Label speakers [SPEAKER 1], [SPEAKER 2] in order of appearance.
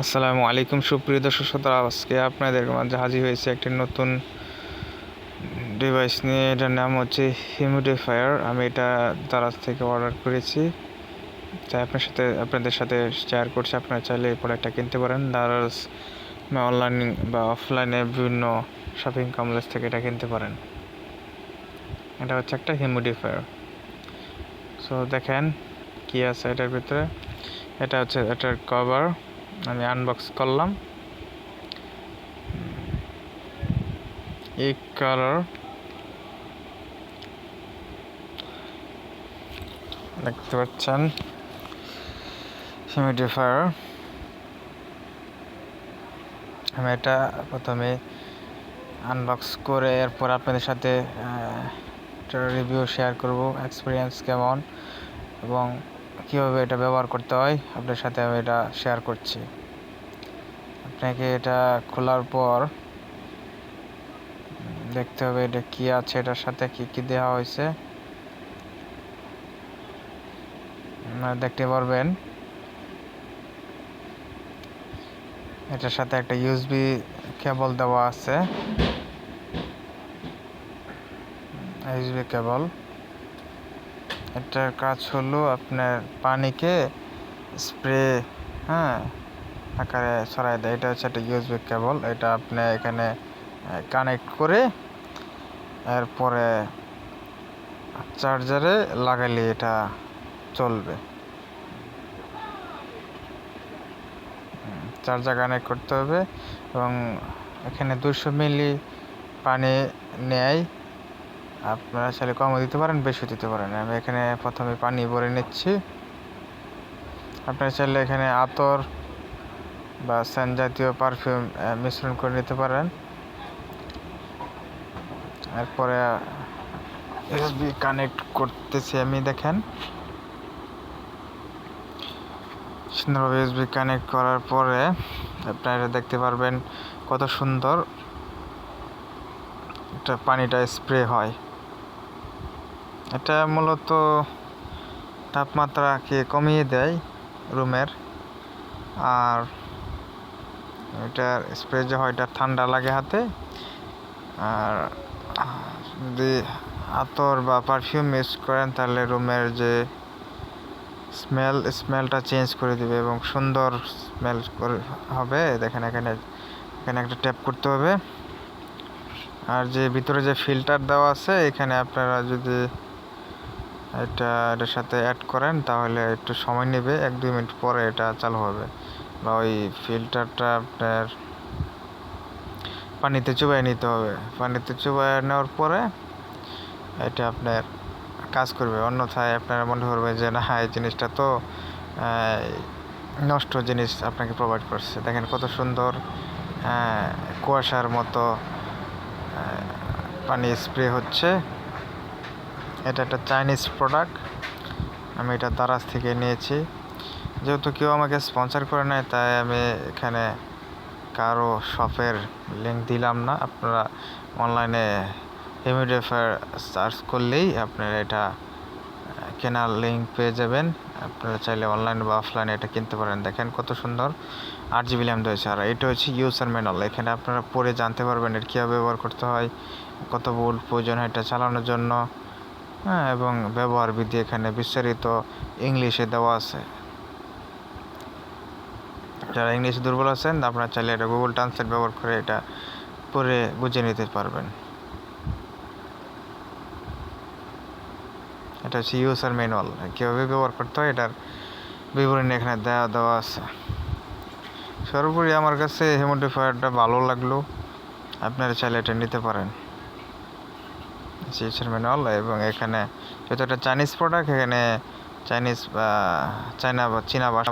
[SPEAKER 1] আসসালামু আলাইকুম সুপ্রিয় দর্শক শ্রোতা, আজকে আপনাদের মাঝে হাজির হয়েছে একটি নতুন ডিভাইস নিয়ে। এটার নাম হচ্ছে হিউমিডিফায়ার। আমি এটা দারাজ থেকে অর্ডার করেছি, তাই আপনাদের সাথে শেয়ার করছি। আপনারা চাইলে এই প্রোডাক্টটা কিনতে পারেন। দারাজ অনলাইন বা অফলাইনে বিভিন্ন শপিং কমপ্লেক্স থেকে এটা কিনতে পারেন। এটা হচ্ছে একটা হিউমিডিফায়ার। সো দেখেন কি আছে এটার ভিতরে। এটা হচ্ছে এটার কভার। আমি আনবক্স করলাম। এই কালার দেখতে পাচ্ছেন, হিউমিডিফায়ার। আমি এটা প্রথমে আনবক্স করে এরপর আপনাদের সাথে রিভিউ শেয়ার করব, এক্সপিরিয়েন্স কেমন এবং কীভাবে এটা ব্যবহার করতে হয় আপনাদের সাথে আমি এটা শেয়ার করছি। আপনাকে এটা খোলার পর দেখতে হবে এটা কি আছে, এটার সাথে কি কি দেওয়া হয়েছে দেখতে পারবেন। এটার সাথে একটা ইউএসবি কেবল দেওয়া আছে, ইউএসবি কেবল। এটার কাজ হলো আপনার পানিকে স্প্রে আকারে ছড়াই দেয়। এটা হচ্ছে একটা ইউএসবি কেবল। এটা আপনি এখানে কানেক্ট করে এরপরে চার্জারে লাগালে এটা চলবে। চার্জার কানেক্ট করতে হবে এবং এখানে 200 মিলি পানি নেয়। আপনারা চাইলে কমও দিতে পারেন, বেশি দিতে পারেন। আমি এখানে প্রথমে পানি ভরে নিচ্ছি। আপনারা চাইলে এখানে আতর বা সেন্ট জাতীয় পারফিউম মিশ্রণ করে নিতে পারেন। এরপরে ইউএসবি কানেক্ট করতেছি আমি। দেখেন সুন্দরভাবে ইউএসবি কানেক্ট করার পরে আপনারা দেখতে পারবেন কত সুন্দর এটা পানিটা স্প্রে হয়। এটা মূলত তাপমাত্রাকে কমিয়ে দেয় রুমের। আর এটার স্প্রে যে হয় এটা ঠান্ডা লাগে হাতে। আর যদি আতর বা পারফিউম ইউজ করেন তাহলে রুমের যে স্মেলটা চেঞ্জ করে দিবে এবং সুন্দর স্মেল হবে। দেখেন এখানে একটা ট্যাপ করতে হবে। আর যে ভিতরে যে ফিল্টার দেওয়া আছে এখানে আপনারা যদি এটার সাথে অ্যাড করেন তাহলে একটু সময় নেবে, 1-2 মিনিট পরে এটা চালু হবে। বা ওই ফিল্টারটা আপনার পানিতে চুবাই নিতে হবে। পানিতে চুবাই নেওয়ার পরে এটা আপনার কাজ করবে। অন্যথায় আপনারা মনে করবেন যে না, এই জিনিসটা তো নষ্ট জিনিস আপনাকে প্রোভাইড করছে। দেখেন কত সুন্দর কুয়াশার মতো পানি স্প্রে হচ্ছে। এটা একটা চাইনিজ প্রোডাক্ট। আমি এটা দারাজ থেকে নিয়েছি। যেহেতু কেউ আমাকে স্পন্সর করে নেয় তাই আমি এখানে কারো শপের লিঙ্ক দিলাম না। আপনারা অনলাইনে হিউমিডিফায়ার সার্চ করলেই আপনারা এটা কেনার লিঙ্ক পেয়ে যাবেন। আপনারা চাইলে অনলাইন বা অফলাইনে এটা কিনতে পারেন। দেখেন কত সুন্দর 8 GB র্যাম রয়েছে। আর এটা হচ্ছে ইউজার ম্যানুয়াল। এখানে আপনারা পড়ে জানতে পারবেন এর কীভাবে ব্যবহার করতে হয়, কত ভোল্ট প্রয়োজন হয় এটা চালানোর জন্য, এবং ব্যবহার বিধি এখানে বিস্তারিত ইংলিশে দেওয়া আছে। যারা ইংলিশে দুর্বল আছেন আপনারা চাইলে এটা গুগল ট্রান্সলেট ব্যবহার করে এটা পড়ে বুঝে নিতে পারবেন। এটা হচ্ছে ইউজার ম্যানুয়াল, কীভাবে ব্যবহার করতে হয় এটার বিবরণী এখানে দেওয়া আছে। সর্বোপরি আমার কাছে হিউমিডিফায়ারটা ভালো লাগলো। আপনারা চাইলে এটা নিতে পারেন। ইউজার ম্যানুয়াল এবং এখানে যেহেতু একটা চাইনিজ প্রোডাক্ট, এখানে চাইনা বা চীনা ভাষা